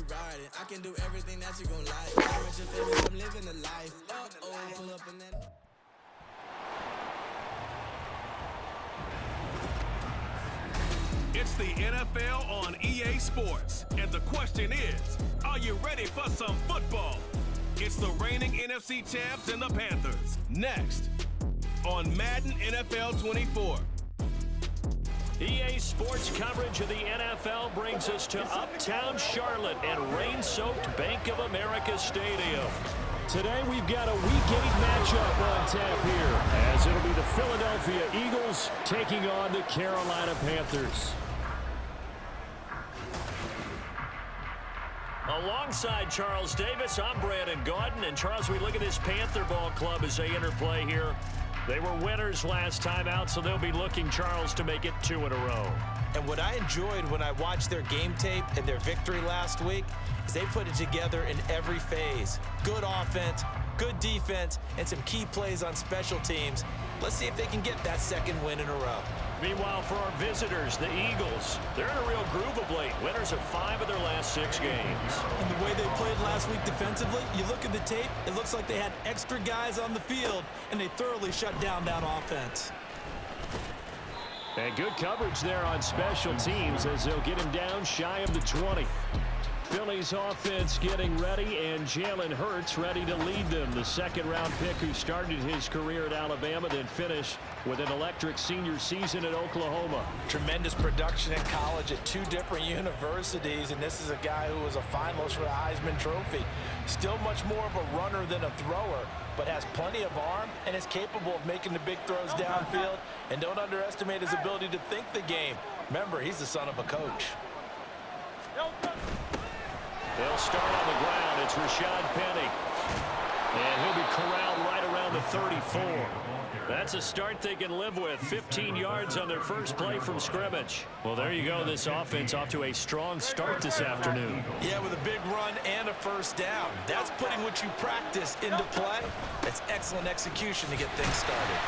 riding. I can do everything that you gon' like. I'm rich and famous, I'm living the life. Pull up in that. It's the NFL on EA Sports, and the question is, are you ready for some football? It's the reigning NFC champs and the Panthers. Next on Madden NFL 24. EA Sports coverage of the NFL brings us to uptown Charlotte and rain-soaked Bank of America Stadium. Today we've got a Week 8 matchup on tap here, as it'll be the Philadelphia Eagles taking on the Carolina Panthers. Alongside Charles Davis, I'm Brandon Gaudin. And Charles, we look at this Panther ball club as they interplay here. They were winners last time out, so they'll be looking, Charles, to make it 2 in a row. And what I enjoyed when I watched their game tape and their victory last week is they put it together in every phase. Good offense, good defense, and some key plays on special teams. Let's see if they can get that second win in a row. Meanwhile, for our visitors, the Eagles, they're in a real groove of late. Winners of 5 of their last 6 games. And the way they played last week defensively, you look at the tape, it looks like they had extra guys on the field, and they thoroughly shut down that offense. And good coverage there on special teams as they'll get him down shy of the 20. Philly's offense getting ready, and Jalen Hurts ready to lead them. The second-round pick who started his career at Alabama, then finished with an electric senior season at Oklahoma. Tremendous production in college at 2 different universities, and this is a guy who was a finalist for the Heisman Trophy. Still much more of a runner than a thrower, but has plenty of arm and is capable of making the big throws downfield. And don't underestimate his ability to think the game. Remember, he's the son of a coach. They'll start on the ground. It's Rashad Penny. And he'll be corralled right around the 34. That's a start they can live with. 15 yards on their first play from scrimmage. Well, there you go. This offense off to a strong start this afternoon. Yeah, with a big run and a first down. That's putting what you practice into play. That's excellent execution to get things started.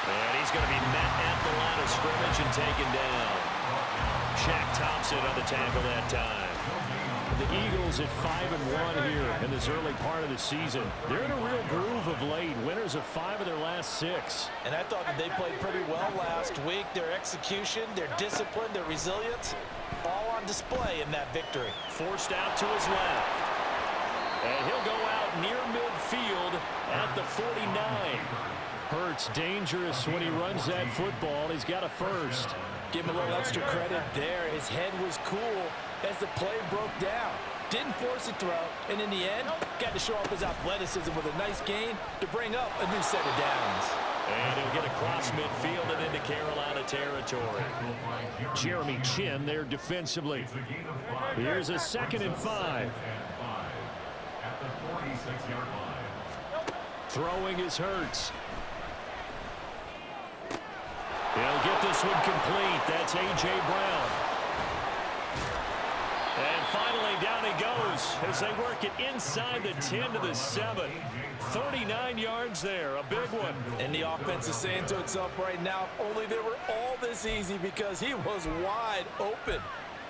And he's going to be met at the line of scrimmage and taken down. Shaq Thompson on the tackle that time. The Eagles at 5-1 here in this early part of the season. They're in a real groove of late. Winners of 5 of their last 6. And I thought that they played pretty well last week. Their execution, their discipline, their resilience, all on display in that victory. Forced out to his left. And he'll go out near midfield at the 49. Hurts dangerous when he runs that football. He's got a first. Give him a little extra credit there. His head was cool as the play broke down. Didn't force a throw, and in the end, got to show off his athleticism with a nice gain to bring up a new set of downs. And he'll get across midfield and into Carolina territory. Jeremy Chin there defensively. Here's a 2nd and 5. Throwing is Hurts. He'll get this one complete. That's A.J. Brown. And finally, down he goes as they work it inside the 10 to the 7. 39 yards there, a big one. And the offense is saying to itself right now, only they were all this easy because he was wide open.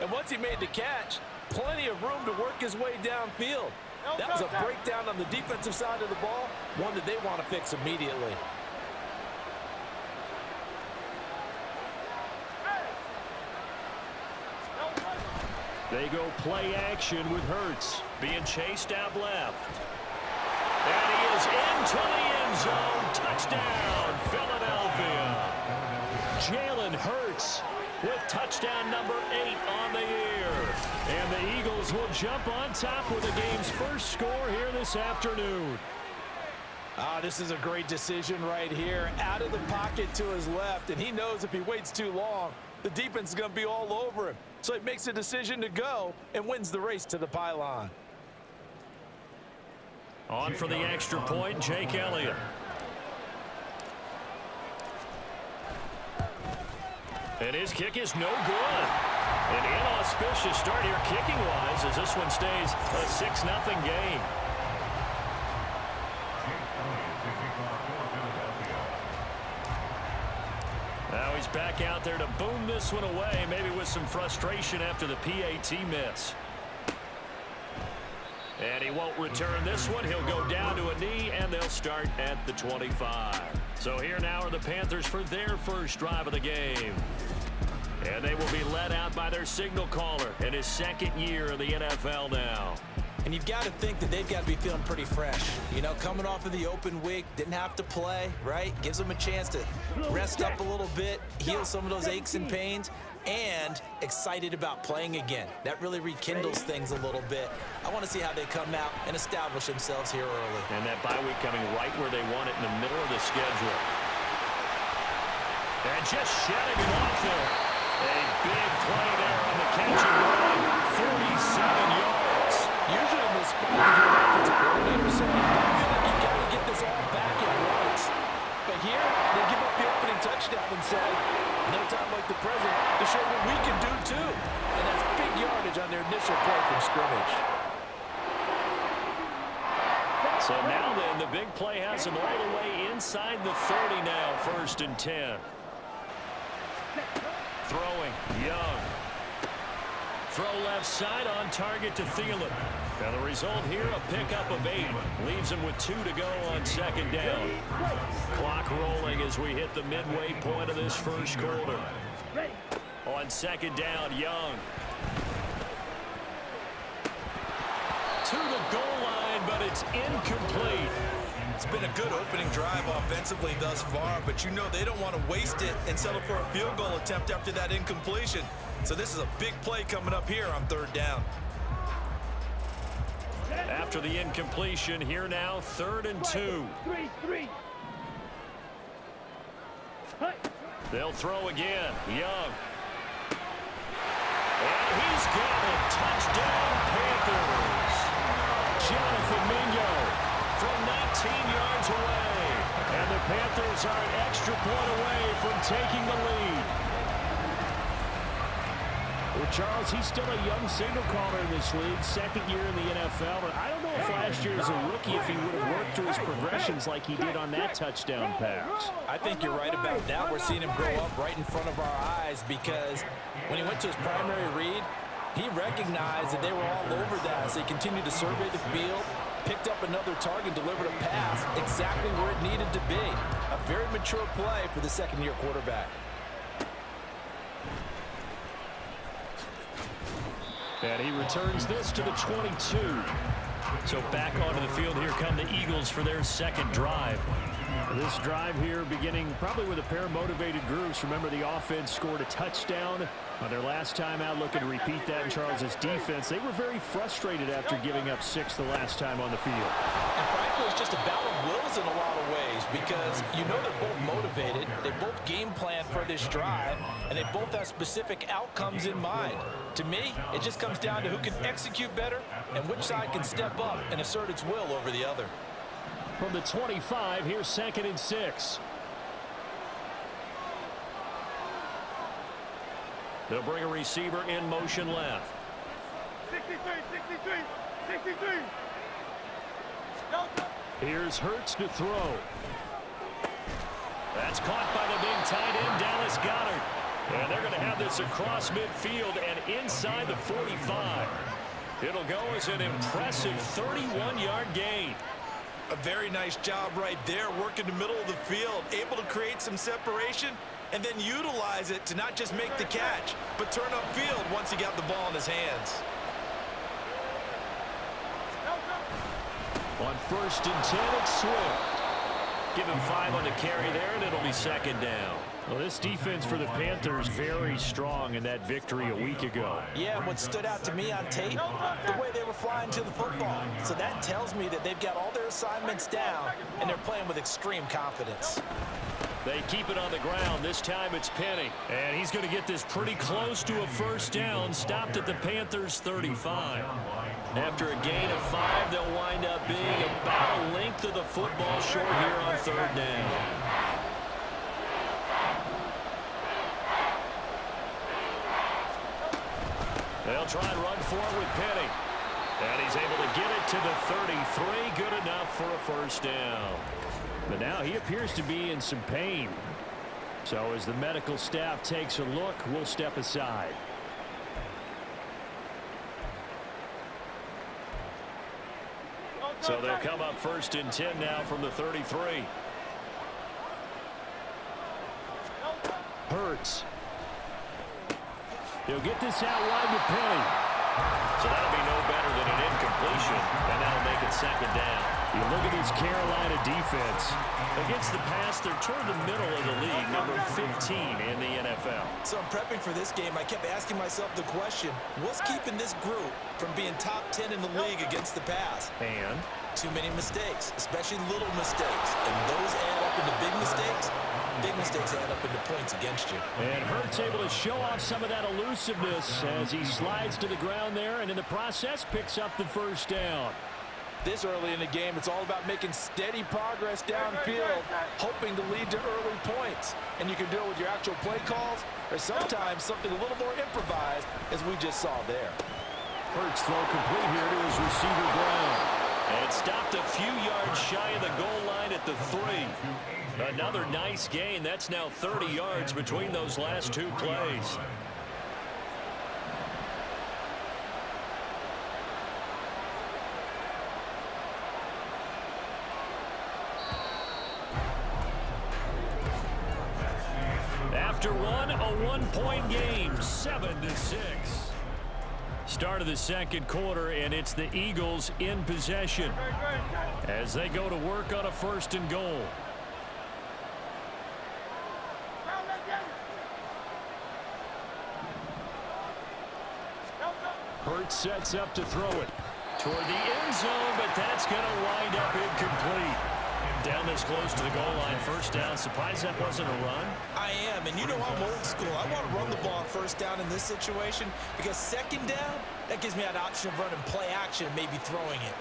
And once he made the catch, plenty of room to work his way downfield. That was a breakdown on the defensive side of the ball, one that they want to fix immediately. They go play action with Hurts. Being chased out left. And he is into the end zone. Touchdown, Philadelphia. Jalen Hurts with touchdown number 8 on the year. And the Eagles will jump on top with the game's first score here this afternoon. This is a great decision right here. Out of the pocket to his left, and he knows if he waits too long, the defense is going to be all over him. So he makes a decision to go and wins the race to the pylon. On for the extra point, Jake Elliott. And his kick is no good. An inauspicious start here kicking-wise as this one stays a 6-0 game. Now he's back out there to boom this one away, maybe with some frustration after the PAT miss. And he won't return this one. He'll go down to a knee, and they'll start at the 25. So here now are the Panthers for their first drive of the game. And they will be led out by their signal caller in his second year in the NFL now. And you've got to think that they've got to be feeling pretty fresh. You know, coming off of the open week, didn't have to play, right? Gives them a chance to rest up a little bit, heal some of those aches and pains, and excited about playing again. That really rekindles things a little bit. I want to see how they come out and establish themselves here early. And that bye week coming right where they want it, in the middle of the schedule. And just shedding him off there. A big play there on the catch and run. 47 yards. Usually in this spot, you do an offensive coordinator saying, I feel like you got to get this all back at once. But here, they give up the opening touchdown and say, no time like the present to show what we can do too. And that's big yardage on their initial play from scrimmage. So now then, the big play has him all the way inside the 30 now, 1st and 10. Throwing, Young. Throw left side on target to Thielen. Now the result here, a pickup of 8. Leaves him with 2 to go on 2nd down. Clock rolling as we hit the midway point of this first quarter. On 2nd down, Young. To the goal line, but it's incomplete. It's been a good opening drive offensively thus far, but you know they don't want to waste it and settle for a field goal attempt after that incompletion. So this is a big play coming up here on 3rd down. After the incompletion, here now, 3rd and 2. They'll throw again. Young. And he's got a touchdown, Panthers. Jonathan Mingo from 19 yards away. And the Panthers are an extra point away from taking the lead. Well, Charles, he's still a young signal caller in this league, 2nd year in the NFL. But I don't know if last year as a rookie, if he would have worked through his progressions like he did on that touchdown pass. I think you're right about that. We're seeing him grow up right in front of our eyes because when he went to his primary read, he recognized that they were all over that. So he continued to survey the field, picked up another target, delivered a pass exactly where it needed to be. A very mature play for the 2nd-year quarterback. And he returns this to the 22. So back onto the field, here come the Eagles for their 2nd drive. This drive here beginning probably with a pair of motivated groups. Remember, the offense scored a touchdown on their last time out, looking to repeat that in Charles's defense. They were very frustrated after giving up 6 the last time on the field. And frankly, it's just a battle of wills in a lot of ways because you know they're both motivated, they both game plan for this drive, and they both have specific outcomes in mind. To me, it just comes down to who can execute better and which side can step up and assert its will over the other. From the 25, here's 2nd and 6. They'll bring a receiver in motion left. 63. Here's Hurts to throw. That's caught by the big tight end, Dallas Goedert. And they're going to have this across midfield and inside the 45. It'll go as an impressive 31-yard gain. A very nice job right there, working the middle of the field, able to create some separation and then utilize it to not just make the catch, but turn upfield once he got the ball in his hands. On 1st and 10, it's Swift. Give him 5 on the carry there, and it'll be 2nd down. Well, this defense for the Panthers very strong in that victory a week ago. Yeah, what stood out to me on tape, the way they were flying to the football. So that tells me that they've got all their assignments down, and they're playing with extreme confidence. They keep it on the ground. This time it's Penny. And he's going to get this pretty close to a 1st down. Stopped at the Panthers' 35. After a gain of 5, they'll wind up being about a length of the football short here on 3rd down. They'll try and run for it with Penny. And he's able to get it to the 33. Good enough for a 1st down. But now he appears to be in some pain. So as the medical staff takes a look, we'll step aside. So they'll come up 1st and 10 now from the 33. Hurts. He'll get this out wide to Penny. So that'll be no better than an incompletion, and that'll make it 2nd down. You look at this Carolina defense. Against the pass, they're toward the middle of the league, number 15 in the NFL. So I'm prepping for this game. I kept asking myself the question, what's keeping this group from being top 10 in the league against the pass? And too many mistakes, especially little mistakes. And those add up into big mistakes. Big mistakes add up into points against you. And Hurts able to show off some of that elusiveness as he slides to the ground there, and in the process picks up the 1st down. This early in the game, it's all about making steady progress downfield, hoping to lead to early points. And you can do it with your actual play calls, or sometimes something a little more improvised, as we just saw there. Hurts throw complete here to his receiver Brown. And stopped a few yards shy of the goal line at the 3. Another nice gain. That's now 30 yards between those last 2 plays. After one, a 1-point game, 7-6. Start of the 2nd quarter, and it's the Eagles in possession as they go to work on a 1st and goal. Hurts sets up to throw it Toward the end zone, but that's going to wind up incomplete. Down this close to the goal line, 1st down. Surprised that wasn't a run? I am, and you know I'm old school. I want to run the ball on 1st down in this situation because 2nd down, that gives me an option of running play action and maybe throwing it.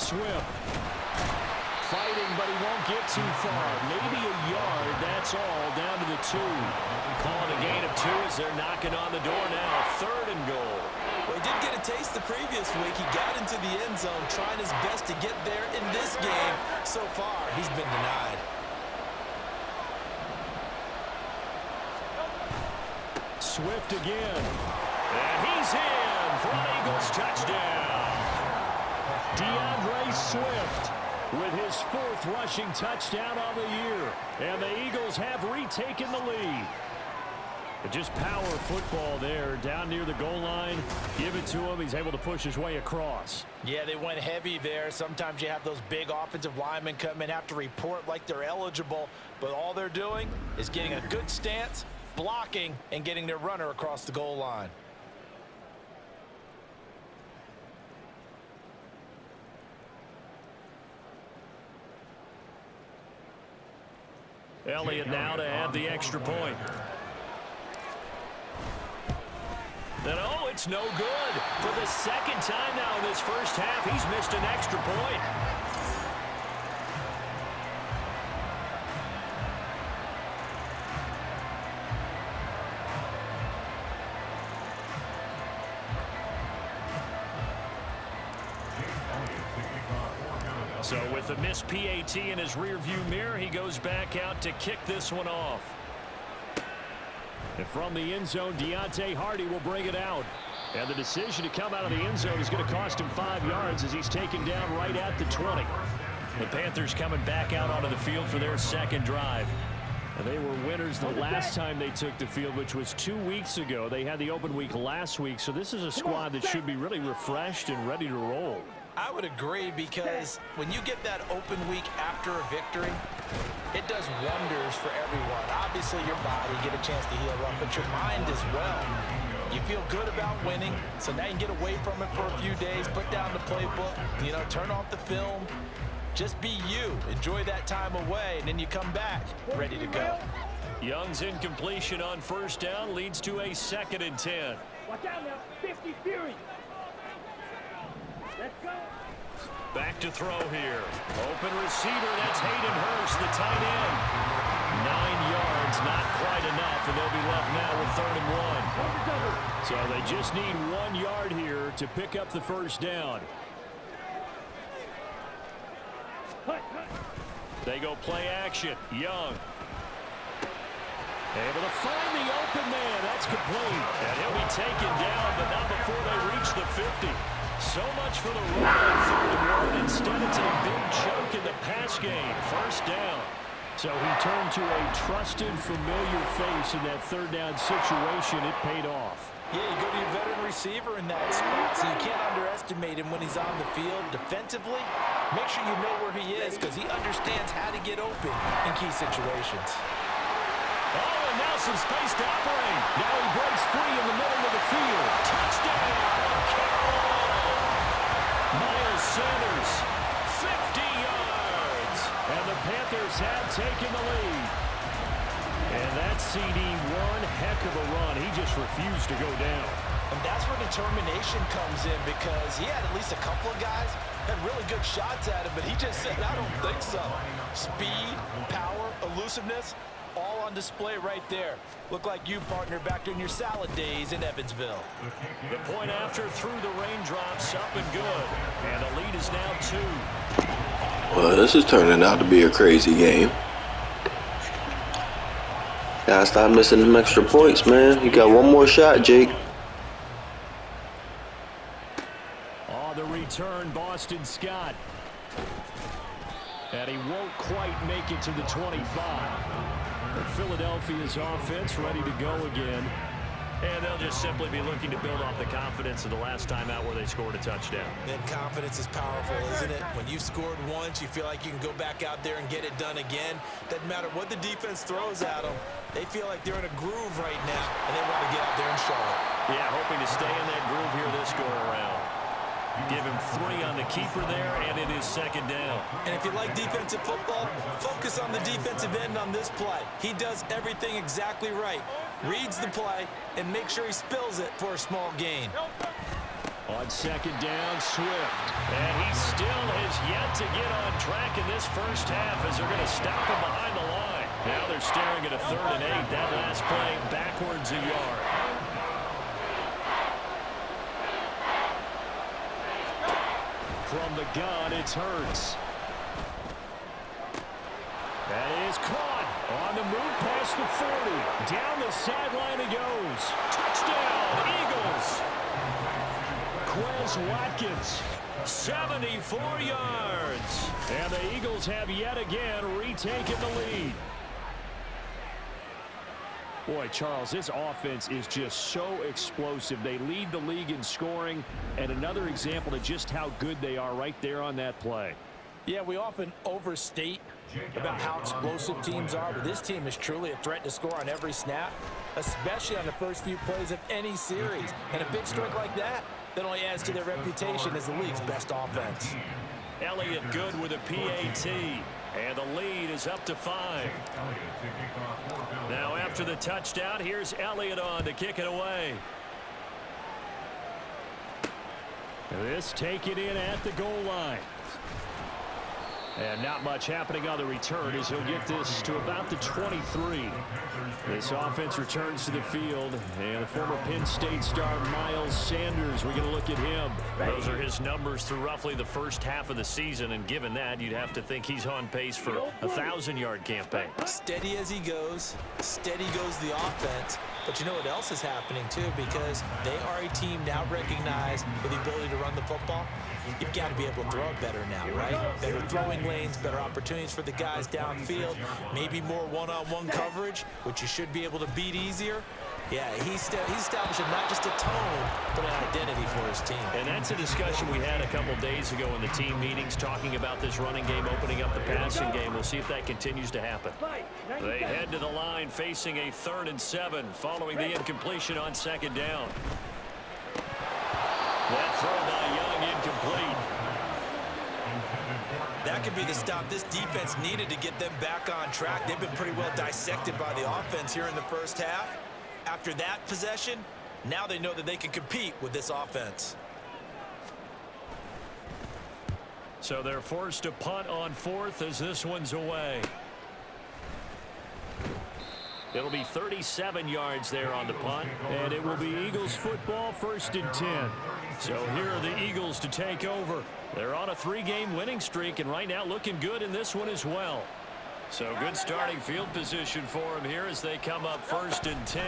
Swift fighting, but he won't get too far. Maybe a yard, that's all, down to the 2. Calling a gain of 2 as they're knocking on the door now. 3rd and goal. Well, he did get a taste the previous week. He got into the end zone, trying his best to get there in this game. So far, he's been denied. Swift again. And he's in for an Eagles touchdown. DeAndre Swift with his 4th rushing touchdown on the year. And the Eagles have retaken the lead. Just power football there down near the goal line. Give it to him. He's able to push his way across. Yeah, they went heavy there. Sometimes you have those big offensive linemen come in, have to report like they're eligible, but all they're doing is getting a good stance, blocking, and getting their runner across the goal line. Elliott now to add the extra point. And oh, it's no good. For the 2nd time now in this 1st half, he's missed an extra point. So with the missed PAT in his rearview mirror, he goes back out to kick this one off. And from the end zone, Deontay Hardy will bring it out. And the decision to come out of the end zone is going to cost him 5 yards as he's taken down right at the 20. The Panthers coming back out onto the field for their 2nd drive. And they were winners the last time they took the field, which was 2 weeks ago. They had the open week last week, so this is a squad that should be really refreshed and ready to roll. I would agree, because when you get that open week after a victory, it does wonders for everyone. Obviously, your body, get a chance to heal up, but your mind as well. You feel good about winning, so now you can get away from it for a few days, put down the playbook, turn off the film. Just be you. Enjoy that time away, and then you come back ready to go. Young's incompletion on 1st down leads to a 2nd and 10. Watch out now, 50 Fury. Let's go. Back to throw here. Open receiver, that's Hayden Hurst, the tight end. 9 yards, not quite enough, and they'll be left now with 3rd and 1. So they just need 1 yard here to pick up the 1st down. They go play action. Young. Able to find the open man. That's complete. And he'll be taken down, but not before they reach the 50. So much for the run on 3rd and 1. Instead, it's a big chunk in the pass game. First down. So he turned to a trusted, familiar face in that 3rd down situation. It paid off. Yeah, you go to your veteran receiver in that spot, so you can't underestimate him when he's on the field defensively. Make sure you know where he is because he understands how to get open in key situations. Oh, and now some space to operate. Now he breaks free in the middle of the field. Touchdown, Carolina. Miles Sanders, 50 yards. And the Panthers have taken the lead. And that CD, one heck of a run. He just refused to go down. And that's where determination comes in because he had at least a couple of guys had really good shots at him, but he just said, I don't think so. Speed, power, elusiveness, all on display right there. Look like you, partner, back in your salad days in Evansville. The point after through the raindrops, up and good. And the lead is now 2. Well, this is turning out to be a crazy game. Gotta stop missing them extra points, man. You got one more shot, Jake. On the return, Boston Scott. And he won't quite make it to the 25. Philadelphia's offense ready to go again. And they'll just simply be looking to build off the confidence of the last time out where they scored a touchdown. And confidence is powerful, isn't it? When you've scored once, you feel like you can go back out there and get it done again. Doesn't matter what the defense throws at them. They feel like they're in a groove right now, and they want to get out there and show it. Yeah, hoping to stay in that groove here this go-around. Give him 3 on the keeper there, and it is 2nd down. And if you like defensive football, focus on the defensive end on this play. He does everything exactly right. Reads the play and make sure he spills it for a small gain. On 2nd down, Swift. And he still has yet to get on track in this first half as they're going to stop him behind the line. Now they're staring at a 3rd and 8. That last play backwards a yard. From the gun, it's Hurts. That is caught on the move past the 40. Down the sideline it goes. Touchdown, Eagles. Quez Watkins, 74 yards. And the Eagles have yet again retaken the lead. Boy, Charles, this offense is just so explosive. They lead the league in scoring, and another example of just how good they are right there on that play. Yeah, we often overstate about how explosive teams are, but this team is truly a threat to score on every snap, especially on the first few plays of any series. And a big streak like that only adds to their reputation as the league's best offense. Elliott good with a PAT, and the lead is up to 5. Now after the touchdown, here's Elliott on to kick it away. This taken in at the goal line. And not much happening on the return as he'll get this to about the 23. This offense returns to the field, and the former Penn State star Miles Sanders, we're going to look at him. Those are his numbers through roughly the first half of the season, and given that, you'd have to think he's on pace for a 1,000-yard campaign. Steady as he goes, steady goes the offense. But you know what else is happening, too, because they are a team now recognized with the ability to run the football. You've got to be able to throw it better now, right? Better throwing lanes, better opportunities for the guys downfield, maybe more one-on-one coverage, which you should be able to beat easier. Yeah, he's establishing not just a tone, but an identity for his team. And that's a discussion we had a couple days ago in the team meetings, talking about this running game, opening up the passing game. We'll see if that continues to happen. They head to the line facing a 3rd and 7 following the incompletion on 2nd down. That throw by Young incomplete. That could be the stop this defense needed to get them back on track. They've been pretty well dissected by the offense here in the first half. After that possession, now they know that they can compete with this offense. So they're forced to punt on 4th as this one's away. It'll be 37 yards there on the punt. And it will be Eagles football, 1st and 10. So here are the Eagles to take over. They're on a 3-game winning streak, and right now looking good in this one as well. So good starting field position for them here as they come up 1st and 10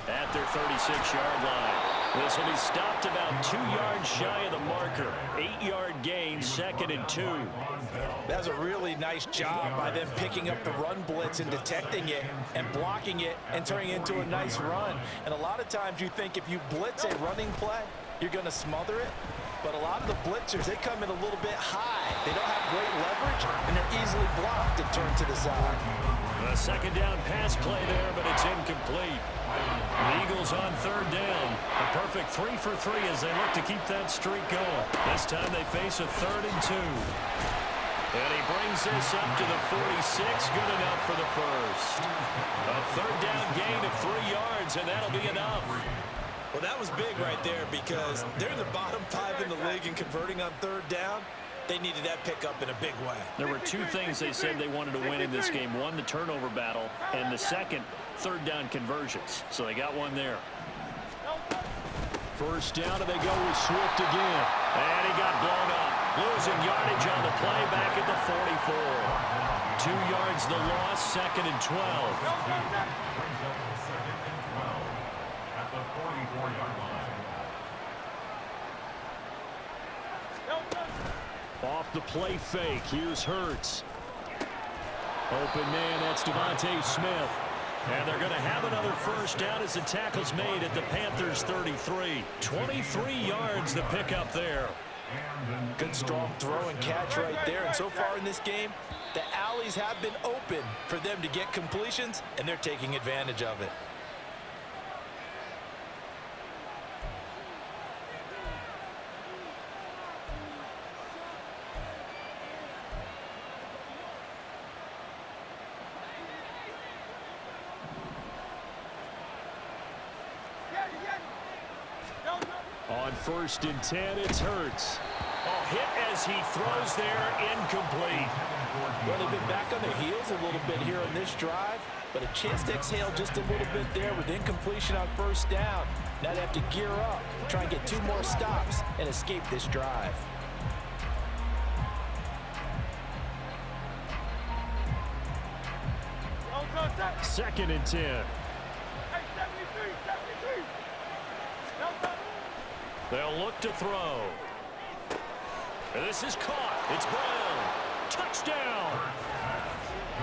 at their 36-yard line. This will be stopped about 2 yards shy of the marker. 8-yard gain, 2nd and 2. That's a really nice job by them picking up the run blitz and detecting it and blocking it and turning it into a nice run. And a lot of times you think if you blitz a running play, you're going to smother it. But a lot of the blitzers, they come in a little bit high. They don't have great leverage, and they're easily blocked and turned to the side. A 2nd down pass play there, but it's incomplete. The Eagles on 3rd down. A perfect 3 for 3 as they look to keep that streak going. This time they face a 3rd and 2. And he brings this up to the 46. Good enough for the first. A 3rd down gain of 3 yards, and that'll be enough. Well, that was big right there because they're in the bottom 5 in the league and converting on 3rd down. They needed that pickup in a big way. There were 2 things they said they wanted to win in this game. One, the turnover battle, and the second, 3rd down conversions. So they got one there. 1st down, and they go with Swift again. And he got blown up. Losing yardage on the play back at the 44. 2 yards the loss, 2nd and 12. Off the play fake, here's Hurts. Open man, that's Devontae Smith. And they're going to have another 1st down as the tackle's made at the Panthers' 33. 23 yards the pickup there. Good strong throw and catch right there. And so far in this game, the alleys have been open for them to get completions, and they're taking advantage of it. On 1st and 10, it's Hurts. Hit as he throws there, incomplete. Well, they've been back on their heels a little bit here on this drive, but a chance to exhale just a little bit there with incompletion on 1st down. Now they have to gear up, try and get 2 more stops, and escape this drive. Second and 10. They'll look to throw. And this is caught. It's Brown. Touchdown.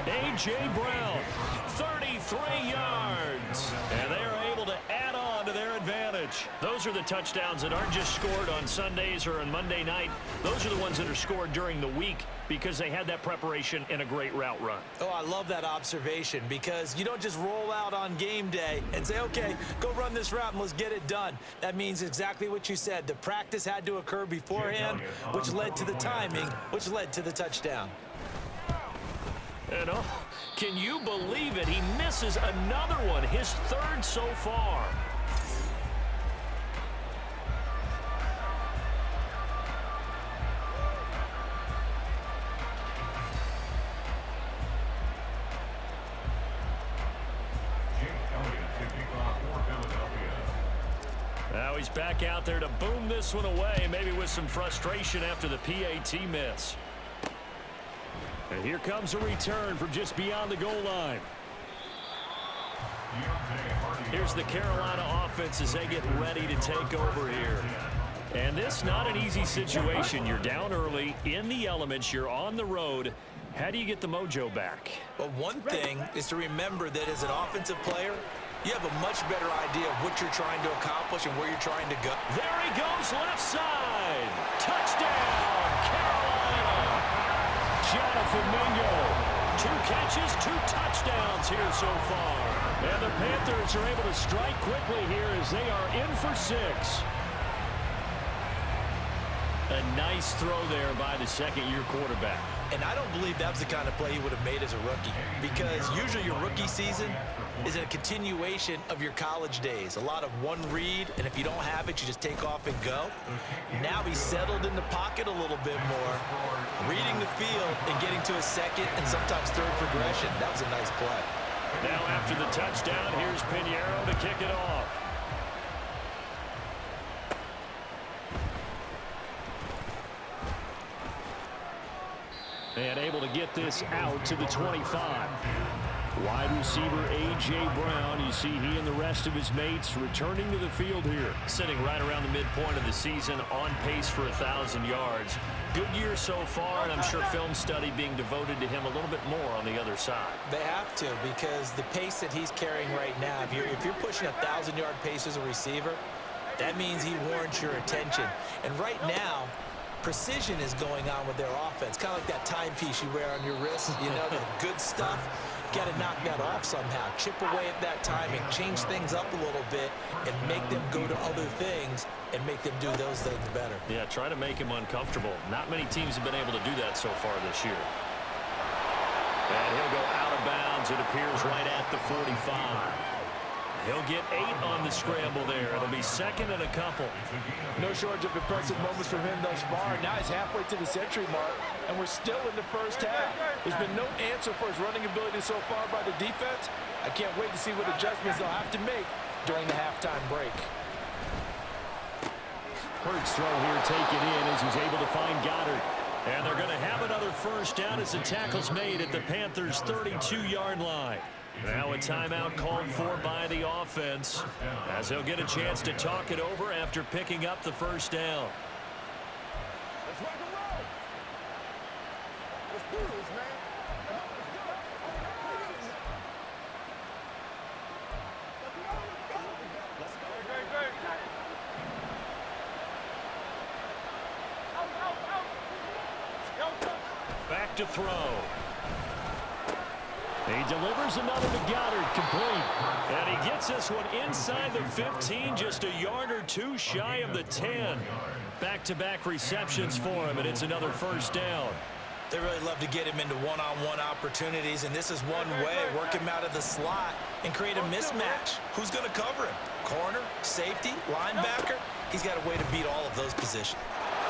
A.J. Brown, 33 yards. And they are able to add on to their advantage. Those are the touchdowns that aren't just scored on Sundays or on Monday night. Those are the ones that are scored during the week because they had that preparation and a great route run. Oh, I love that observation because you don't just roll out on game day and say, okay, go run this route and let's get it done. That means exactly what you said. The practice had to occur beforehand, which led to the timing, which led to the touchdown. And can you believe it? He misses another one, his 3rd so far. Now he's back out there to boom this one away, maybe with some frustration after the PAT miss. And here comes a return from just beyond the goal line. Here's the Carolina offense as they get ready to take over here. And this not an easy situation. You're down early, in the elements, you're on the road. How do you get the mojo back? Well, one thing is to remember that as an offensive player, you have a much better idea of what you're trying to accomplish and where you're trying to go. There he goes, left side. Touchdown, Carolina. Jonathan Mingo. 2 catches, 2 touchdowns here so far. And the Panthers are able to strike quickly here as they are in for 6. A nice throw there by the 2nd-year quarterback. And I don't believe that was the kind of play he would have made as a rookie, because usually your rookie season is a continuation of your college days. A lot of one read, and if you don't have it, you just take off and go. Now he's settled in the pocket a little bit more, reading the field and getting to a 2nd and sometimes 3rd progression. That was a nice play. Now after the touchdown, here's Pinheiro to kick it off. And able to get this out to the 25. Wide receiver A.J. Brown. You see he and the rest of his mates returning to the field here. Sitting right around the midpoint of the season, on pace for 1,000 yards. Good year so far, and I'm sure film study being devoted to him a little bit more on the other side. They have to, because the pace that he's carrying right now, if you're pushing 1,000-yard pace as a receiver, that means he warrants your attention. And right now, precision is going on with their offense. Kind of like that timepiece you wear on your wrist, you know, the good stuff. Got to knock that off somehow. Chip away at that timing, change things up a little bit, and make them go to other things and make them do those things better. Yeah, try to make him uncomfortable. Not many teams have been able to do that so far this year. And he'll go out of bounds. It appears right at the 45. He'll get 8 on the scramble there. It'll be second and a couple. No shortage of impressive moments from him thus far. Now he's halfway to the century mark, and we're still in the first half. There's been no answer for his running ability so far by the defense. I can't wait to see what adjustments they'll have to make during the halftime break. Hurts throw here taken in as he's able to find Goddard. And they're going to have another first down as the tackle's made at the Panthers' 32-yard line. Now a timeout called for by the offense as they'll get a chance to talk it over after picking up the first down. Let's rock and roll. Let's do this, man. Let's go. Back to throw. He delivers another to Goddard, complete. And he gets this one inside the 15, just a yard or two shy of the 10. Back-to-back receptions for him, and it's another first down. They really love to get him into one-on-one opportunities, and this is one way. Work him out of the slot and create a mismatch. Who's going to cover him? Corner, safety, linebacker? He's got a way to beat all of those positions.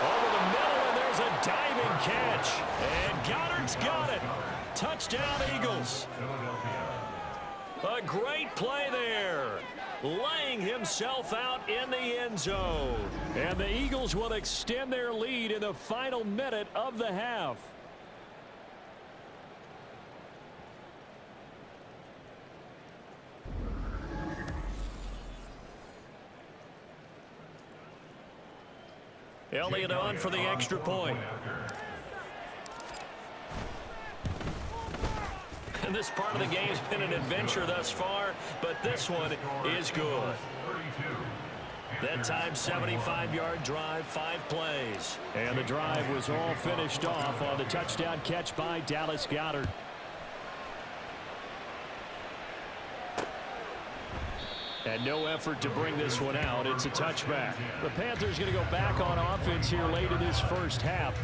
Over the middle, and there's a diving catch. And Goddard's got it. Touchdown, Eagles. A great play there. Laying himself out in the end zone. And the Eagles will extend their lead in the final minute of the half. Elliott on for the extra point. And this part of the game's been an adventure thus far, but this one is good. That time, 75-yard drive, 5 plays. And the drive was all finished off on the touchdown catch by Dallas Goedert. And no effort to bring this one out. It's a touchback. The Panthers going to go back on offense here late in this first half.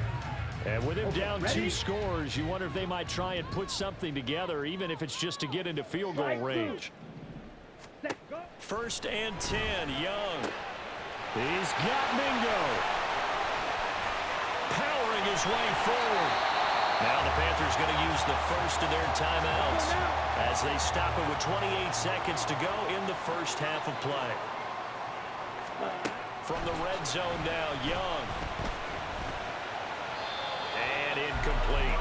And with him down 2 scores, you wonder if they might try and put something together, even if it's just to get into field goal range. First and 10, Young. He's got Mingo. Powering his way forward. Now the Panthers going to use the first of their timeouts as they stop it with 28 seconds to go in the first half of play. From the red zone now, Young. And incomplete.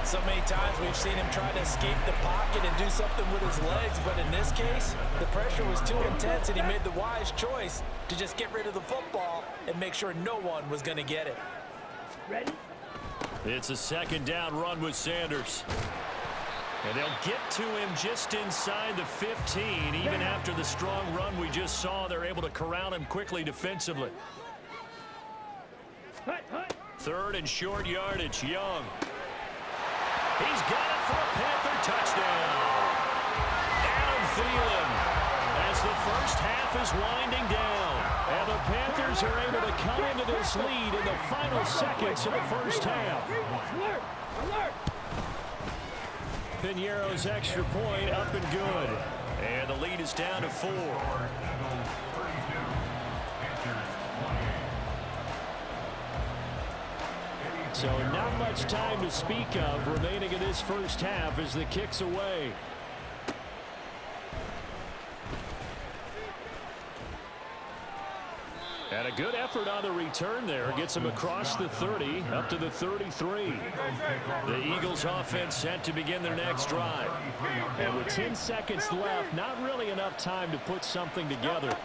So many times we've seen him try to escape the pocket and do something with his legs, but in this case, the pressure was too intense and he made the wise choice to just get rid of the football and make sure no one was going to get it. Ready? It's a second down run with Sanders. And they'll get to him just inside the 15. Even after the strong run we just saw, they're able to corral him quickly defensively. Third and short yardage, Young. He's got it for a Panther touchdown. Adam Thielen as the first half is winding down. And the Panthers are able to come into this lead in the final seconds of the first half. Alert! Alert! Piñeiro's extra point up and good. And the lead is down to 4. So not much time to speak of remaining in this first half as the kick's away. And a good effort on the return there. Gets him across the 30, up to the 33. The Eagles offense set to begin their next drive. And with 10 seconds left, not really enough time to put something together.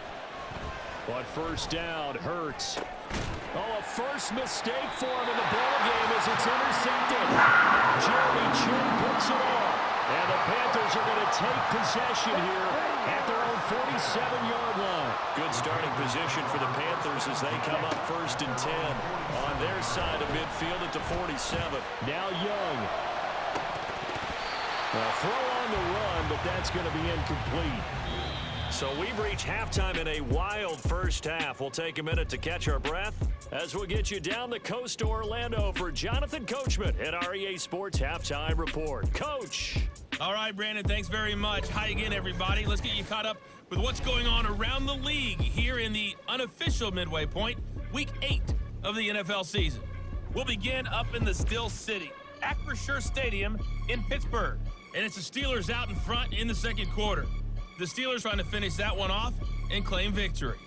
But first down, Hurts. Oh, a first mistake for him in the ball game as it's intercepted. Jeremy Chin picks it off. And the Panthers are going to take possession here at their own 47-yard line. Good starting position for the Panthers as they come up first and 10 on their side of midfield at the 47. Now Young. A throw on the run, but that's going to be incomplete. So we've reached halftime in a wild first half. We'll take a minute to catch our breath as we'll get you down the coast to Orlando for Jonathan Coachman at our EA Sports Halftime Report. Coach. All right, Brandon, thanks very much. Hi again, everybody. Let's get you caught up with what's going on around the league here in the unofficial midway point, Week 8 of the NFL season. We'll begin up in the Still City, Acrisure Stadium in Pittsburgh. And it's the Steelers out in front in the second quarter. The Steelers trying to finish that one off and claim victory.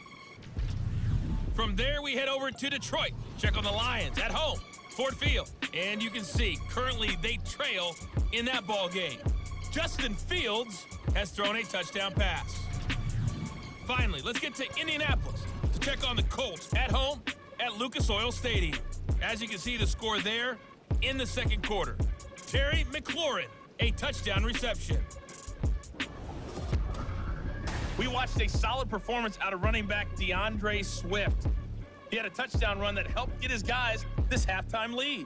From there, we head over to Detroit. Check on the Lions at home, Ford Field. And you can see, currently, they trail in that ball game. Justin Fields has thrown a touchdown pass. Finally, let's get to Indianapolis to check on the Colts at home at Lucas Oil Stadium. As you can see, the score there in the second quarter. Terry McLaurin, a touchdown reception. We watched a solid performance out of running back DeAndre Swift. He had a touchdown run that helped get his guys this halftime lead.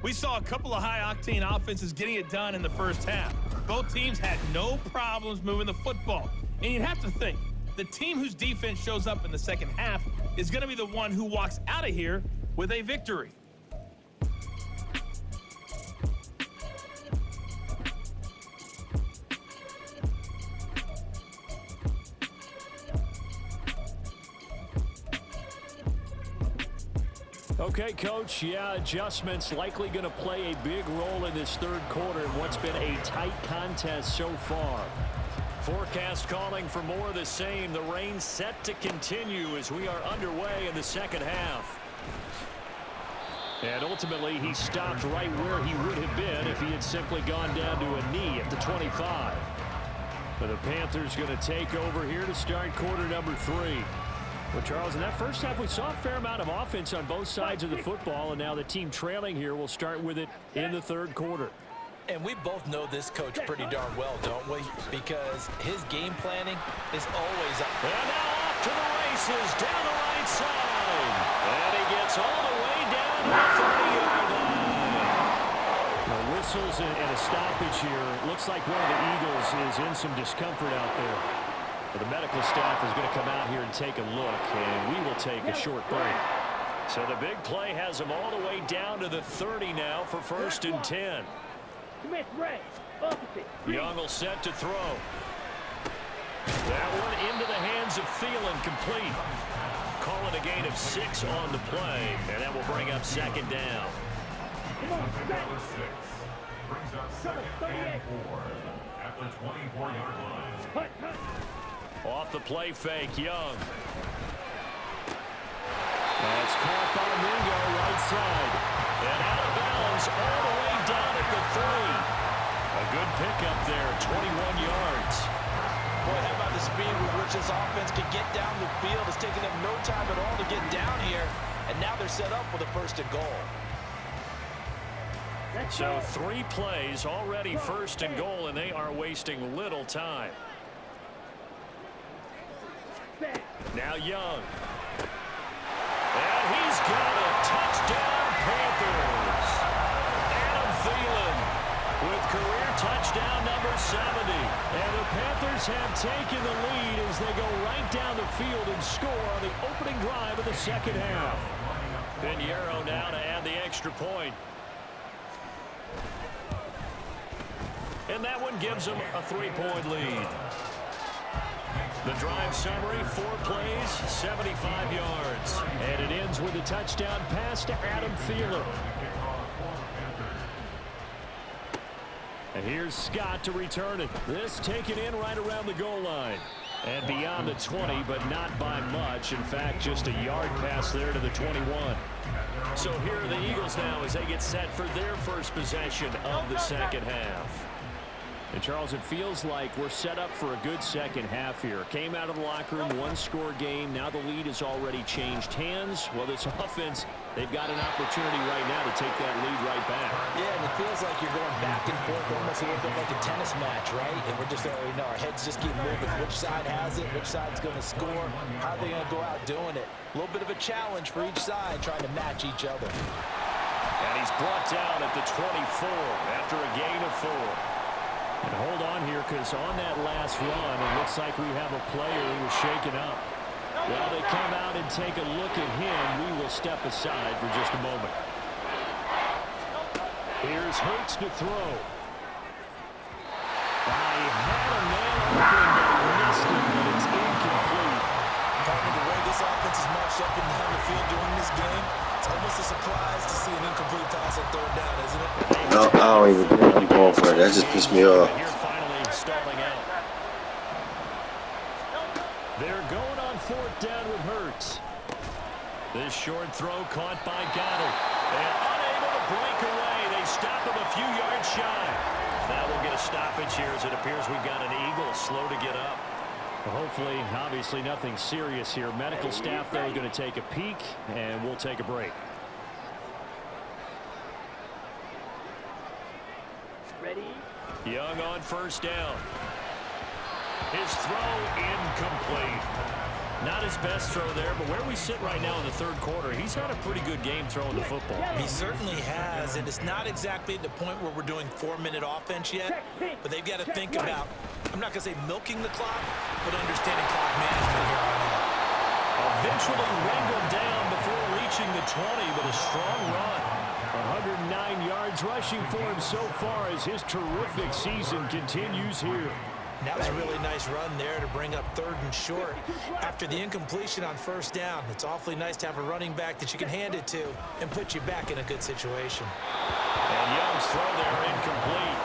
We saw a couple of high-octane offenses getting it done in the first half. Both teams had no problems moving the football. And you'd have to think, the team whose defense shows up in the second half is going to be the one who walks out of here with a victory. Okay, Coach, yeah, adjustments likely going to play a big role in this third quarter in what's been a tight contest so far. Forecast calling for more of the same. The rain set to continue as we are underway in the second half. And ultimately, he stopped right where he would have been if he had simply gone down to a knee at the 25. But the Panthers going to take over here to start quarter number 3. Well, Charles, in that first half, we saw a fair amount of offense on both sides of the football, and now the team trailing here will start with it in the third quarter. And we both know this coach pretty darn well, don't we? Because his game planning is always up. And now off to the races down the right side. And he gets all the way down to the 30-yard line. Now, whistles and a stoppage here. Looks like one of the Eagles is in some discomfort out there. But the medical staff is going to come out here and take a look, and we will take a short break. So the big play has them all the way down to the 30 now for first and 10. Young will set to throw. That one into the hands of Thielen, complete. Calling a gain of 6 on the play, and that will bring up second down. Number 6 brings up second and 4 at the 24-yard line. Off the play fake, Young. That's caught by Mingo, right side. And out of bounds all the way down at the 3. A good pickup there, 21 yards. Boy, how about the speed with which this offense can get down the field? It's taken them no time at all to get down here. And now they're set up with a first and goal. So 3 plays already first and goal, and they are wasting little time. Now Young. And he's got a touchdown, Panthers. Adam Thielen with career touchdown number 70. And the Panthers have taken the lead as they go right down the field and score on the opening drive of the second half. Pinheiro now to add the extra point. And that one gives them a 3-point lead. The drive summary, 4 plays, 75 yards. And it ends with a touchdown pass to Adam Thielen. And here's Scott to return it. This taken in right around the goal line. And beyond the 20, but not by much. In fact, just a yard pass there to the 21. So here are the Eagles now as they get set for their first possession of the second half. And Charles, it feels like we're set up for a good second half here. Came out of the locker room, one-score game. Now the lead has already changed hands. Well, this offense, they've got an opportunity right now to take that lead right back. Yeah, and it feels like you're going back and forth almost a little bit like a tennis match, right? And we're just already know our heads just keep moving. Which side has it? Which side's going to score? How are they going to go out doing it? A little bit of a challenge for each side trying to match each other. And he's brought down at the 24 after a gain of 4. And hold on here, because on that last run, it looks like we have a player who was shaken up. Well, they come out and take a look at him. We will step aside for just a moment. Here's Hurts to throw. I had a man open, but he missed him, but it's incomplete. Partner, the way this offense is marched up and down the field during this game, it's almost a surprise to see an incomplete pass on third down, isn't it? No, I don't even think I'm going for it. That just pissed me off. Here finally stalling out. They're going on fourth down with Hurts. This short throw caught by Goddard. And unable to break away. They stop him a few yards shy. That will get a stoppage here as it appears we've got an Eagle slow to get up. Well, hopefully, obviously nothing serious here. Medical staff, though, is going to take a peek, and we'll take a break. Ready? Young on first down. His throw incomplete. Not his best throw there, but where we sit right now in the third quarter, he's had a pretty good game throwing the football. He certainly has, and it's not exactly at the point where we're doing 4-minute offense yet, but they've got to think about, I'm not going to say milking the clock, but understanding clock management here on out. Eventually wrangled down before reaching the 20, but a strong run. 109 yards rushing for him so far as his terrific season continues here. And that was a really nice run there to bring up third and short. After the incompletion on first down, it's awfully nice to have a running back that you can hand it to and put you back in a good situation. And Young's throw there incomplete.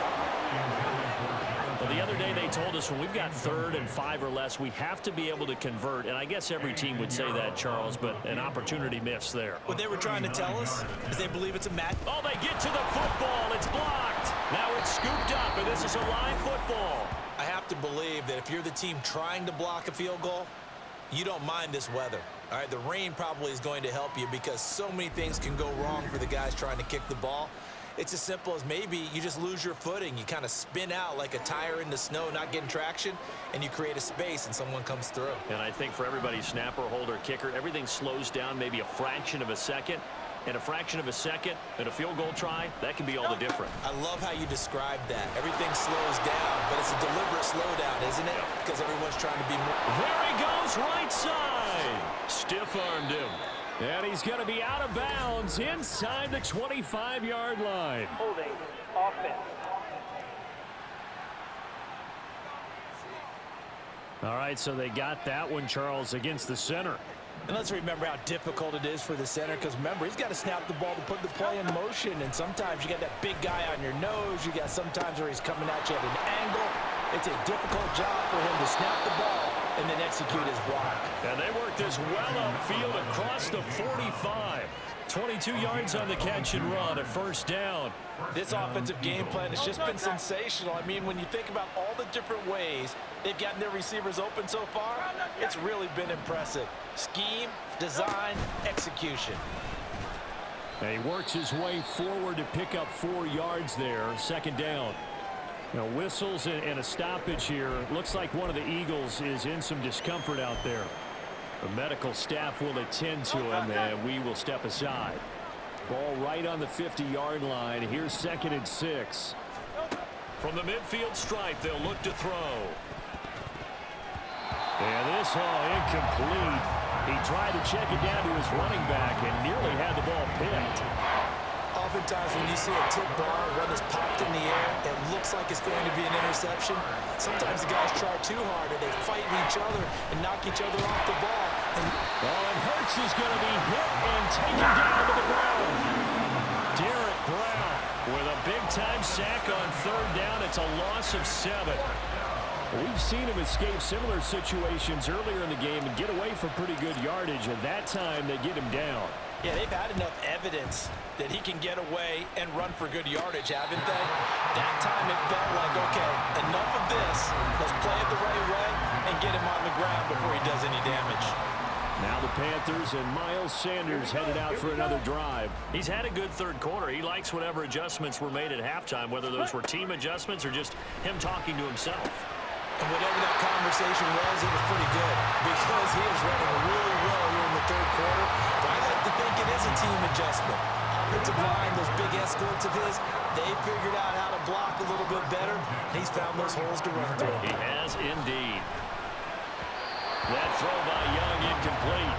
Well, the other day they told us when we've got 3rd and 5 or less, we have to be able to convert. And I guess every team would say that, Charles, but an opportunity missed there. What they were trying to tell us is they believe it's a match. Oh, they get to the football. It's blocked. Now it's scooped up, and this is a live football. I have to believe that if you're the team trying to block a field goal, you don't mind this weather. All right, the rain probably is going to help you because so many things can go wrong for the guys trying to kick the ball. It's as simple as maybe you just lose your footing. You kind of spin out like a tire in the snow, not getting traction, and you create a space and someone comes through. And I think for everybody, snapper, holder, kicker, everything slows down maybe a fraction of a second. And a fraction of a second and a field goal try, that can be all the different. I love how you described that. Everything slows down, but it's a deliberate slowdown, isn't it? Because everyone's trying to be more. There he goes, right side. Stiff-armed him. And he's going to be out of bounds inside the 25-yard line. Holding. Offense. All right, so they got that one, Charles, against the center. And let's remember how difficult it is for the center, because remember, he's got to snap the ball to put the play in motion, and sometimes you got that big guy on your nose. You got sometimes where he's coming at you at an angle. It's a difficult job for him to snap the ball and then execute his block. And they work this well upfield across the 45. 22 yards on the catch and run at first down. This offensive game plan has just been sensational. I mean, when you think about all the different ways they've gotten their receivers open so far, it's really been impressive. Scheme, design, execution. And he works his way forward to pick up 4 yards there, second down. Now, whistles and a stoppage here. Looks like one of the Eagles is in some discomfort out there. The medical staff will attend to him, and we will step aside. Ball right on the 50-yard line. Here's 2nd and 6. From the midfield stripe, they'll look to throw. And this incomplete. He tried to check it down to his running back and nearly had the ball picked. Oftentimes when you see a tip ball, one is popped in the air, it looks like it's going to be an interception. Sometimes the guys try too hard and they fight each other and knock each other off the ball. And Hurts is going to be hit and taken down to the ground. Derek Brown with a big-time sack on third down. It's a loss of 7. We've seen him escape similar situations earlier in the game and get away for pretty good yardage, and that time they get him down. Yeah, they've had enough evidence that he can get away and run for good yardage, haven't they? That time it felt like, okay, enough of this. Let's play it the right way and get him on the ground before he does any damage. Now the Panthers and Miles Sanders headed out for another drive. He's had a good third quarter. He likes whatever adjustments were made at halftime, whether those were team adjustments or just him talking to himself. And whatever that conversation was, it was pretty good because he is running really well here in the third quarter. But I like to think it is a team adjustment. Offensive line, those big escorts of his, they figured out how to block a little bit better. He's found those holes to run through. He has indeed. That throw by Young incomplete.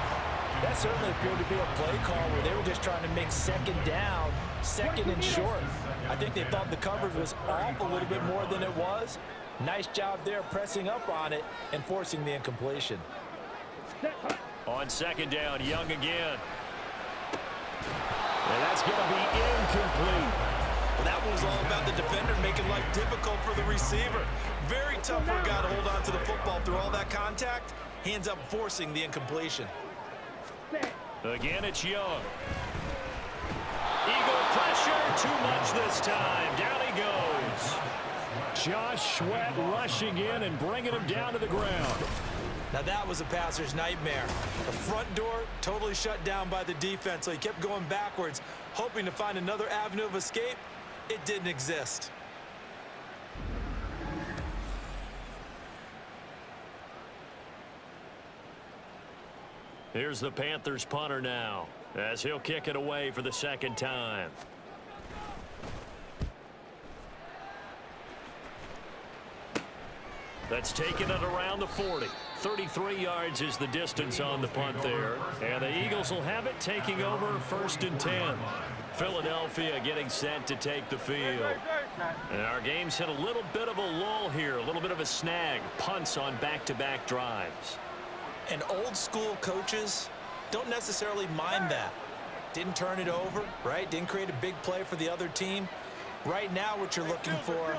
That certainly appeared to be a play call where they were just trying to make second down, second and short. I think they thought the coverage was off a little bit more than it was. Nice job there pressing up on it and forcing the incompletion. On second down, Young again. And that's going to be incomplete. Well, that was all about the defender making life difficult for the receiver. Very tough for a guy to hold on to the football through all that contact. He ends up forcing the incompletion. Again, it's Young. Eagle pressure, too much this time. Down he goes. Josh Sweat rushing in and bringing him down to the ground. Now that was a passer's nightmare. The front door totally shut down by the defense, so he kept going backwards, hoping to find another avenue of escape. It didn't exist. Here's the Panthers punter now, as he'll kick it away for the second time. That's taken it around the 40. 33 yards is the distance on the punt there. And the Eagles will have it taking over 1st and 10. Philadelphia getting set to take the field. And our game's hit a little bit of a lull here, a little bit of a snag. Punts on back-to-back drives. And old-school coaches don't necessarily mind that. Didn't turn it over, right? Didn't create a big play for the other team. Right now what you're looking for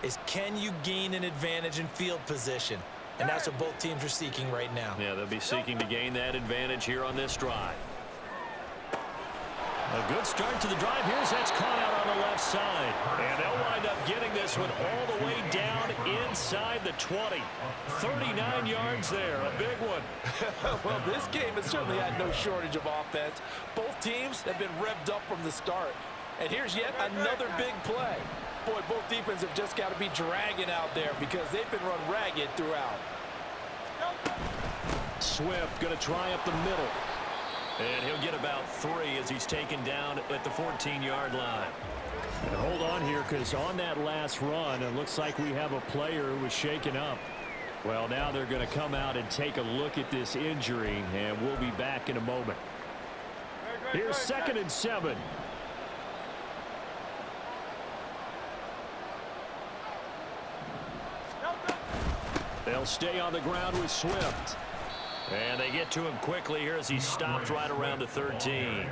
is, can you gain an advantage in field position? And that's what both teams are seeking right now. Yeah, they'll be seeking to gain that advantage here on this drive. A good start to the drive. Here's that's caught out on the left side. And they'll wind up getting this one all the way down inside the 20. 39 yards there, a big one. Well, this game has certainly had no shortage of offense. Both teams have been revved up from the start. And here's yet another big play. Boy, both defenses have just got to be dragging out there because they've been run ragged throughout. Swift going to try up the middle. And he'll get about 3 as he's taken down at the 14-yard line. And hold on here, because on that last run, it looks like we have a player who was shaken up. Well, now they're going to come out and take a look at this injury, and we'll be back in a moment. Here's 2nd and 7. They'll stay on the ground with Swift. And they get to him quickly here as he stopped right around the 13.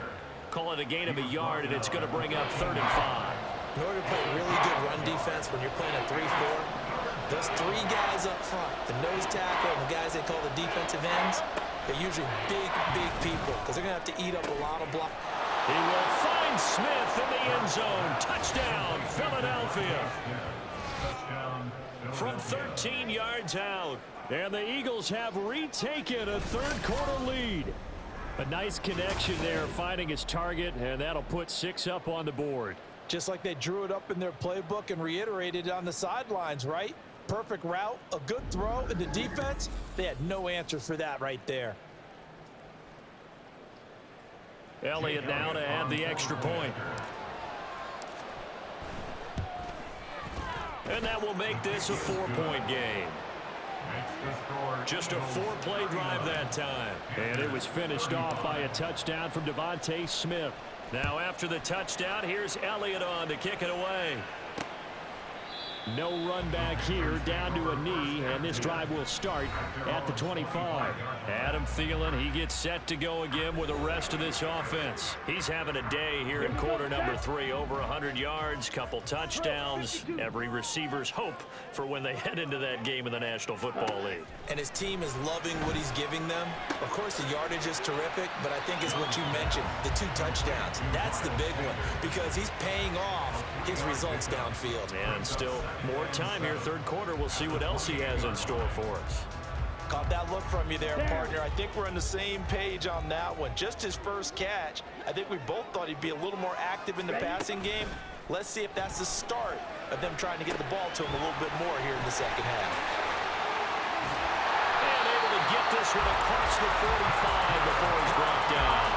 Call it a gain of a yard, and it's going to bring up 3rd and 5. In order to play really good run defense when you're playing a 3-4, those 3 guys up front, the nose tackle and the guys they call the defensive ends, they're usually big, big people because they're going to have to eat up a lot of block. He will find Smith in the end zone. Touchdown, Philadelphia. From 13 yards out. And the Eagles have retaken a third-quarter lead. A nice connection there, finding his target, and that'll put 6 up on the board. Just like they drew it up in their playbook and reiterated it on the sidelines, right? Perfect route, a good throw, and the defense, they had no answer for that right there. Elliott now to add the extra point. And that will make this a 4-point game. Just a 4-play drive that time. And it was finished off by a touchdown from Devontae Smith. Now after the touchdown, here's Elliott on to kick it away. No run back here, down to a knee, and this drive will start at the 25. Adam Thielen, he gets set to go again with the rest of this offense. He's having a day here in quarter number 3. Over 100 yards, couple touchdowns. Every receiver's hope for when they head into that game in the National Football League. And his team is loving what he's giving them. Of course, the yardage is terrific, but I think it's what you mentioned, the 2 touchdowns. That's the big one because he's paying off his results downfield. And still more time here, third quarter. We'll see what else he has in store for us. Caught that look from you there, partner. I think we're on the same page on that one. Just his first catch. I think we both thought he'd be a little more active in the passing game. Let's see if that's the start of them trying to get the ball to him a little bit more here in the second half. And able to get this one across the 45 before he's brought down.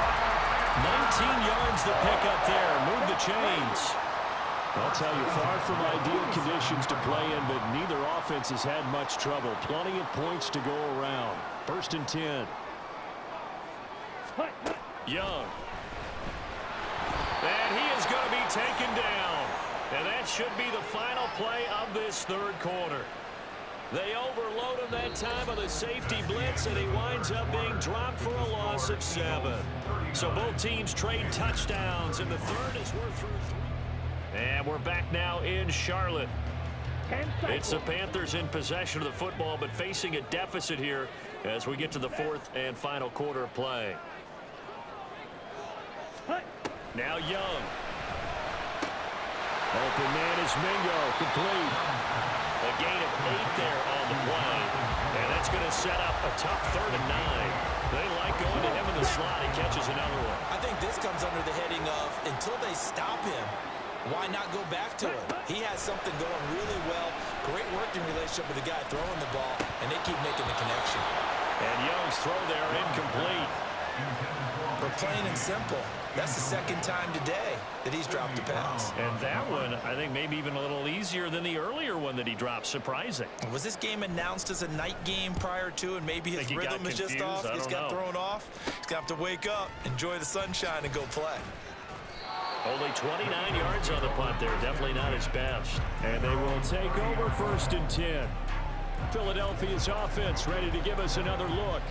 19 yards to pick up there. Move the chains. I'll tell you, far from ideal conditions to play in, but neither offense has had much trouble. Plenty of points to go around. 1st and 10. Young. And he is going to be taken down. And that should be the final play of this third quarter. They overload him that time with a safety blitz, and he winds up being dropped for a loss of 7. So both teams trade touchdowns, and the third is we're through 3. And we're back now in Charlotte. It's the Panthers in possession of the football, but facing a deficit here as we get to the 4th and final quarter of play. Now Young. Open man is Mingo, complete. A gain of 8 there on the play. And that's going to set up a tough 3rd and 9. They like going to him in the slot. He catches another one. I think this comes under the heading of until they stop him, why not go back to it? He has something going really well. Great working relationship with the guy throwing the ball, and they keep making the connection. And Young's throw there incomplete. But plain and simple, that's the 2nd time today that he's dropped a pass. And that one, I think, maybe even a little easier than the earlier one that he dropped. Surprising. Was this game announced as a night game prior to, and maybe his rhythm is just off? He's got thrown off. He's going to have to wake up, enjoy the sunshine, and go play. Only 29 yards on the punt there. Definitely not his best. And they will take over 1st and 10. Philadelphia's offense ready to give us another look.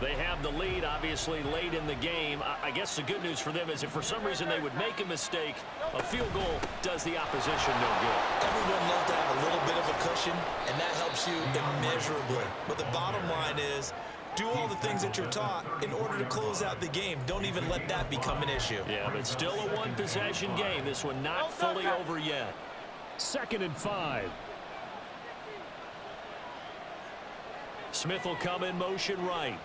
They have the lead, obviously, late in the game. I guess the good news for them is if for some reason they would make a mistake, a field goal does the opposition no good. Everyone loves to have a little bit of a cushion, and that helps you immeasurably. But the bottom line is, do all the things that you're taught in order to close out the game. Don't even let that become an issue. Yeah, but still a one-possession game. This one not fully over yet. 2nd and 5. Smith will come in motion right.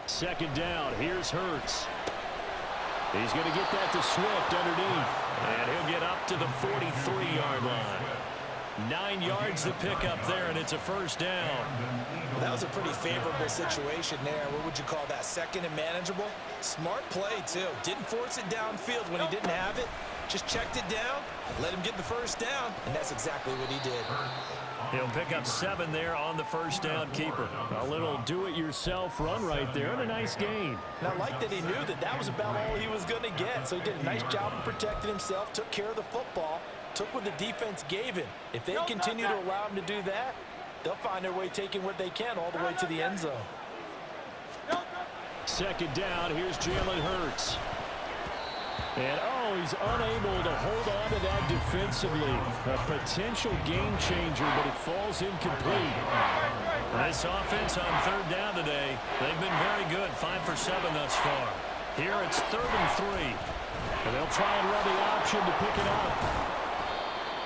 Second down. Here's Hurts. He's going to get that to Swift underneath. And he'll get up to the 43-yard line. 9 yards to pick up there, and it's a 1st down. Well, that was a pretty favorable situation there. What would you call that? 2nd and manageable? Smart play, too. Didn't force it downfield when he didn't have it. Just checked it down, let him get the 1st down, and that's exactly what he did. He'll pick up 7 there on the 1st down keeper. A little do-it-yourself run right there, and a nice gain. And I like that he knew that that was about all he was going to get, so he did a nice job of protecting himself, took care of the football, took what the defense gave him. If they continue to allow him to do that, they'll find their way taking what they can all the way to the end zone. 2nd down, here's Jalen Hurts. And, he's unable to hold on to that defensively. A potential game changer, but it falls incomplete. This offense on 3rd down today, they've been very good. 5 for 7 thus far. Here it's 3rd and 3. And they'll try and run the option to pick it up.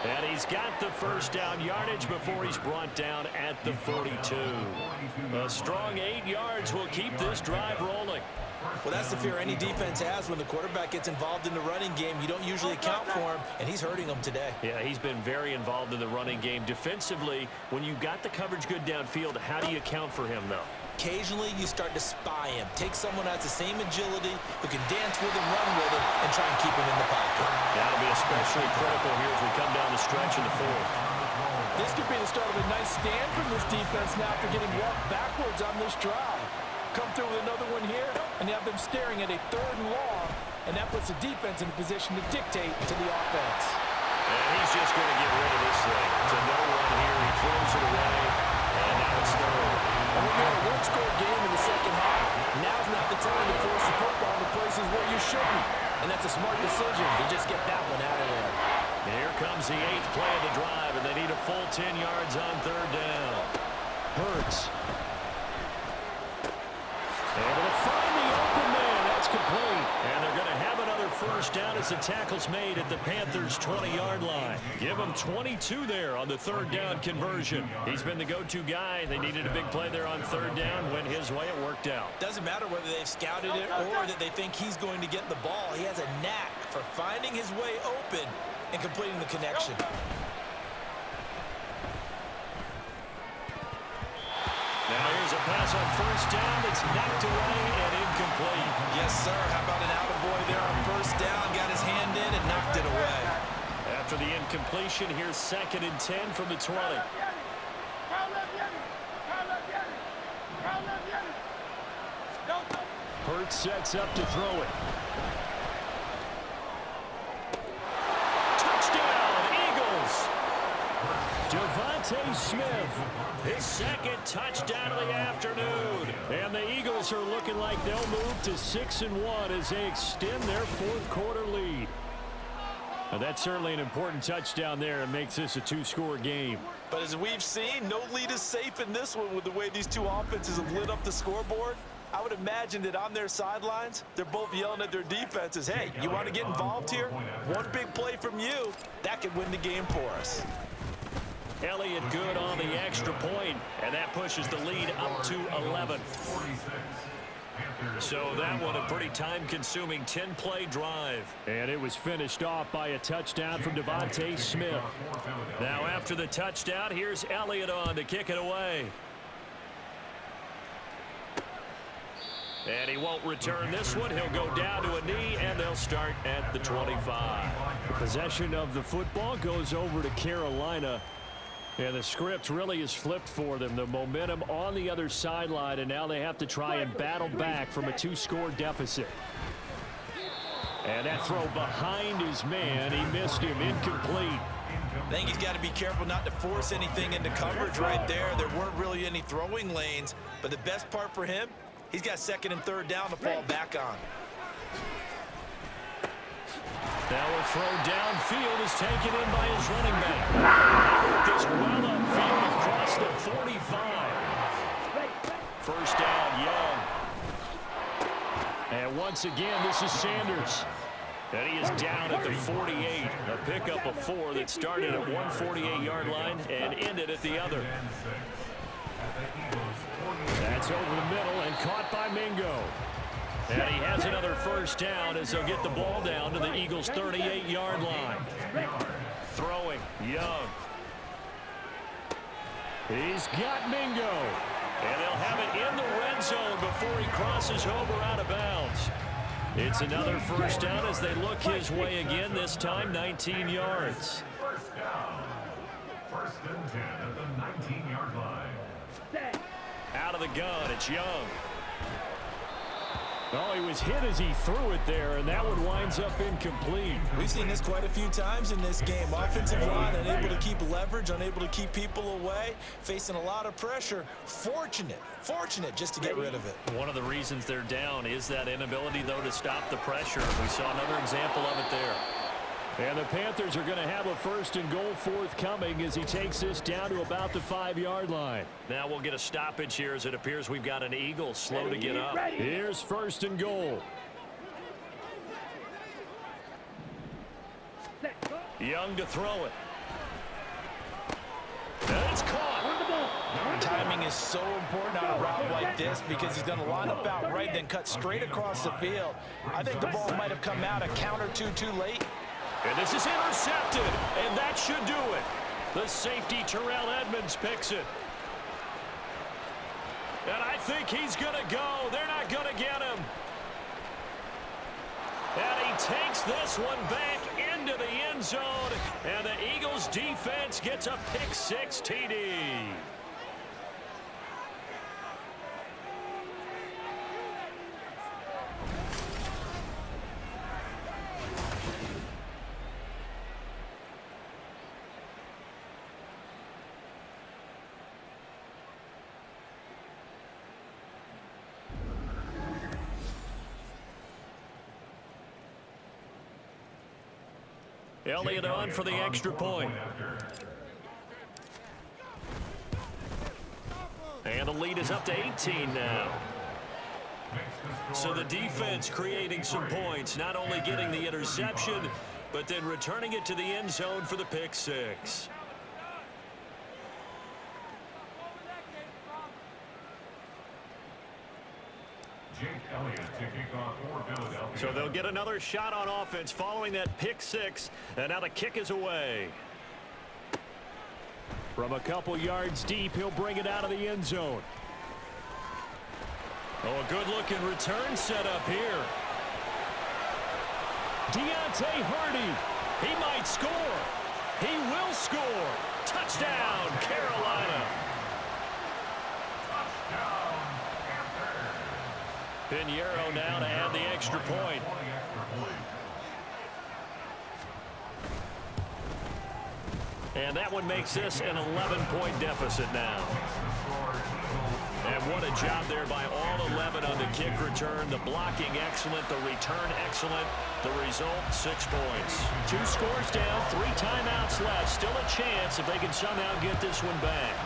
And he's got the 1st down yardage before he's brought down at the 42. A strong 8 yards will keep this drive rolling. Well, that's the fear any defense has when the quarterback gets involved in the running game. You don't usually account for him, and he's hurting them today. Yeah, he's been very involved in the running game. Defensively, when you got the coverage good downfield, how do you account for him, though? Occasionally, you start to spy him. Take someone who has the same agility, who can dance with him, run with him, and try and keep him in the pocket. That'll be especially critical here as we come down the stretch in the 4th. This could be the start of a nice stand from this defense now after getting walked backwards on this drive. Come through with another one here, and you have them staring at a 3rd and long, and that puts the defense in a position to dictate to the offense. And he's just going to get rid of this thing. To no one here. He throws it away, and now it's third. And when you're in a one-score game in the second half, now's not the time to force the football to places where you shouldn't. And that's a smart decision to just get that one out of there. Here comes the 8th play of the drive, and they need a full 10 yards on third down. Hurts. Able to find the open man. That's complete. And they're going to have another first down as the tackle's made at the Panthers' 20-yard line. Give him 22 there on the third down conversion. He's been the go-to guy. They needed a big play there on third down. Went his way. It worked out. Doesn't matter whether they've scouted it or that they think he's going to get the ball. He has a knack for finding his way open and completing the connection. Now here's a pass on first down. It's knocked away and incomplete. Yes, sir. How about an attaboy there on first down? Got his hand in and knocked it away. After the incompletion, here's 2nd and 10 from the 20. Hurts sets up to throw it. Touchdown, Eagles! Devontae Smith, his 2nd touchdown of the afternoon. And the Eagles are looking like they'll move to 6-1 as they extend their 4th quarter lead. Now that's certainly an important touchdown there and makes this a 2-score game. But as we've seen, no lead is safe in this one with the way these two offenses have lit up the scoreboard. I would imagine that on their sidelines, they're both yelling at their defenses, hey, you want to get involved here? One big play from you, that could win the game for us. Elliott good on the extra point, and that pushes the lead up to 11. So that one a pretty time-consuming 10-play drive. And it was finished off by a touchdown from Devontae Smith. Now after the touchdown, here's Elliott on to kick it away. And he won't return this one. He'll go down to a knee, and they'll start at the 25. Possession of the football goes over to Carolina. And the script really is flipped for them. The momentum on the other sideline, and now they have to try and battle back from a 2-score deficit. And that throw behind his man. He missed him. Incomplete. I think he's got to be careful not to force anything into coverage right there. There weren't really any throwing lanes, but the best part for him, he's got 2nd and 3rd down to fall back on. Now a throw downfield is taken in by his running back. This well upfield across the 45. First down, Young. And once again, this is Sanders. And he is down at the 48. A pickup of 4 that started at one 48-yard line and ended at the other. That's over the middle and caught by Mingo. And he has another first down as they'll get the ball down to the Eagles' 38-yard line. Throwing, Young. He's got Mingo. And they'll have it in the red zone before he crosses over out of bounds. It's another first down as they look his way again, this time 19 yards. First down. 1st and 10 at the 19-yard line. Out of the gun, it's Young. Oh, he was hit as he threw it there, and that one winds up incomplete. We've seen this quite a few times in this game. Offensive line unable to keep leverage, unable to keep people away, facing a lot of pressure. Fortunate just to get rid of it. One of the reasons they're down is that inability, though, to stop the pressure. We saw another example of it there. And the Panthers are going to have a 1st and goal forthcoming as he takes this down to about the 5-yard line. Now we'll get a stoppage here as it appears we've got an Eagle slow to get up. Here's 1st and goal. Young to throw it. And it's caught. Timing is so important on a route like this because he's going to line up out right, then cut straight across the field. I think the ball might have come out a count or two too late. And this is intercepted, and that should do it. The safety, Terrell Edmonds, picks it. And I think he's going to go. They're not going to get him. And he takes this one back into the end zone, and the Eagles defense gets a pick-6 TD. Elliott on for the extra point. And the lead is up to 18 now. So the defense creating some points, not only getting the interception, but then returning it to the end zone for the pick six. So they'll get another shot on offense following that pick six, and now the kick is away. From a couple yards deep, he'll bring it out of the end zone. Oh, a good-looking return set up here. Deontay Hardy, he might score. He will score. Touchdown, Carolina. Pinheiro now to add the extra point. And that one makes this an 11-point deficit now. And what a job there by all 11 on the kick return. The blocking excellent, the return excellent. The result, 6 points. 2 scores down, 3 timeouts left. Still a chance if they can somehow get this one back.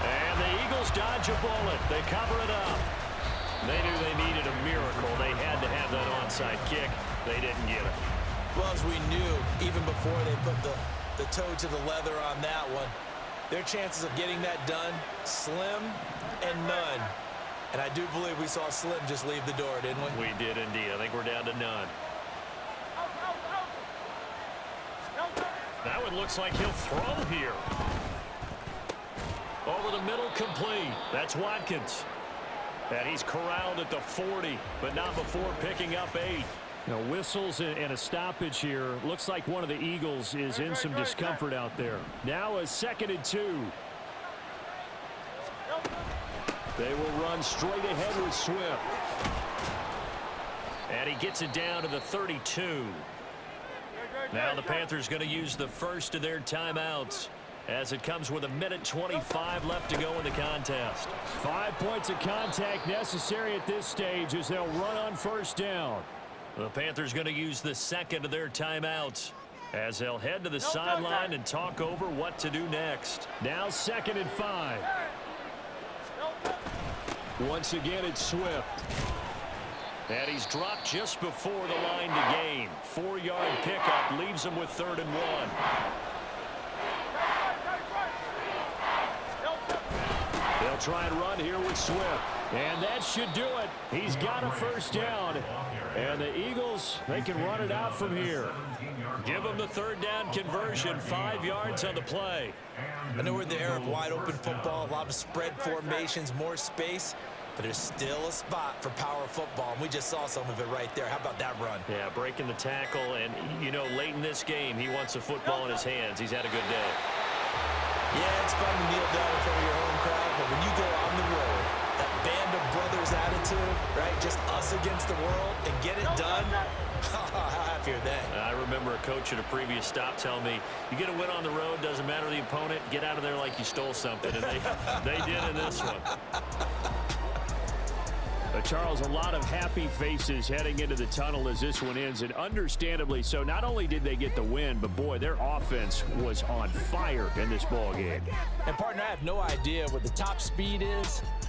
And the Eagles dodge a bullet. They cover it up. They knew they needed a miracle. They had to have that onside kick. They didn't get it. Well, as we knew, even before they put the toe to the leather on that one, their chances of getting that done, slim and none. And I do believe we saw Slim just leave the door, didn't we? We did indeed. I think we're down to none. That one looks like he'll throw here. Over the middle, complete. That's Watkins. And he's corralled at the 40, but not before picking up 8. Now, whistles and a stoppage here. Looks like one of the Eagles is in some discomfort out there. Now a 2nd and 2. They will run straight ahead with Swift. And he gets it down to the 32. Now the Panthers going to use the first of their timeouts as it comes with 1:25 left to go in the contest. 5 points of contact necessary at this stage as they'll run on first down. The Panthers going to use the second of their timeouts as they'll head to the sideline and talk over what to do next. Now 2nd and 5. Once again, it's Swift. And he's dropped just before the line to gain. 4-yard pickup leaves him with 3rd and 1. They'll try and run here with Swift. And that should do it. He's got a first down. And the Eagles, they can run it out from here. Give them the 3rd down conversion. 5 yards on the play. I know we're in the era of wide-open football, a lot of spread formations, more space, but there's still a spot for power football, and we just saw some of it right there. How about that run? Yeah, breaking the tackle, and, you know, late in this game, he wants the football in his hands. He's had a good day. Yeah, it's fun to kneel down in front of your home crowd, but when you go on the road, that band of brothers attitude, right, just us against the world, and get it done, how happy are they? I remember a coach at a previous stop telling me, you get a win on the road, doesn't matter the opponent, get out of there like you stole something, and they did in this one. Charles, a lot of happy faces heading into the tunnel as this one ends, and understandably so. Not only did they get the win, but boy, their offense was on fire in this ball game. And partner, I have no idea what the top speed is.